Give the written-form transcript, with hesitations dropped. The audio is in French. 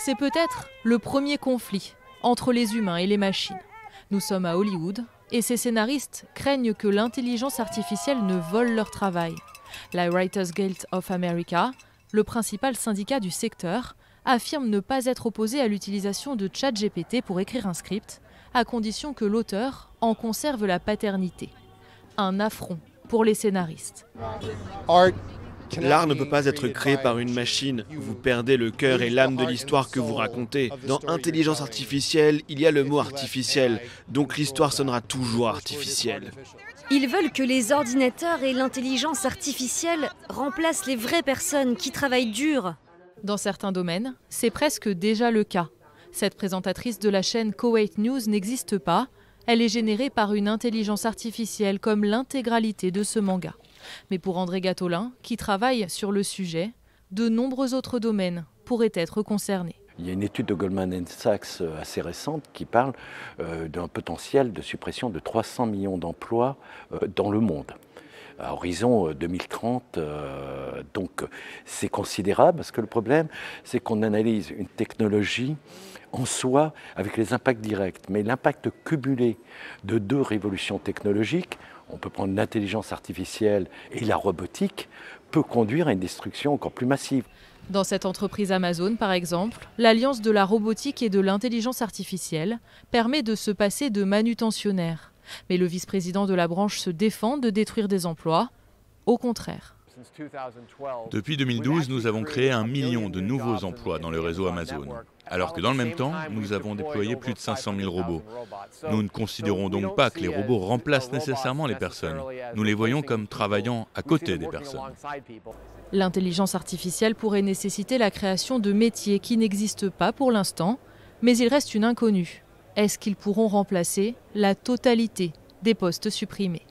C'est peut-être le premier conflit entre les humains et les machines. Nous sommes à Hollywood et ces scénaristes craignent que l'intelligence artificielle ne vole leur travail. La Writers Guild of America, le principal syndicat du secteur, affirme ne pas être opposé à l'utilisation de ChatGPT pour écrire un script, à condition que l'auteur en conserve la paternité. Un affront pour les scénaristes. L'art ne peut pas être créé par une machine. Vous perdez le cœur et l'âme de l'histoire que vous racontez. Dans intelligence artificielle, il y a le mot artificiel, donc l'histoire sonnera toujours artificielle. Ils veulent que les ordinateurs et l'intelligence artificielle remplacent les vraies personnes qui travaillent dur. Dans certains domaines, c'est presque déjà le cas. Cette présentatrice de la chaîne Koweït News n'existe pas. Elle est générée par une intelligence artificielle comme l'intégralité de ce manga. Mais pour André Gatolin, qui travaille sur le sujet, de nombreux autres domaines pourraient être concernés. Il y a une étude de Goldman Sachs assez récente qui parle d'un potentiel de suppression de 300 millions d'emplois dans le monde. À horizon 2030, donc c'est considérable parce que le problème, c'est qu'on analyse une technologie en soi avec les impacts directs, mais l'impact cumulé de deux révolutions technologiques, on peut prendre l'intelligence artificielle et la robotique, peut conduire à une destruction encore plus massive. Dans cette entreprise Amazon, par exemple, l'alliance de la robotique et de l'intelligence artificielle permet de se passer de manutentionnaires. Mais le vice-président de la branche se défend de détruire des emplois. Au contraire. Depuis 2012, nous avons créé 1 million de nouveaux emplois dans le réseau Amazon, alors que dans le même temps, nous avons déployé plus de 500 000 robots. Nous ne considérons donc pas que les robots remplacent nécessairement les personnes. Nous les voyons comme travaillant à côté des personnes. L'intelligence artificielle pourrait nécessiter la création de métiers qui n'existent pas pour l'instant, mais il reste une inconnue. Est-ce qu'ils pourront remplacer la totalité des postes supprimés ?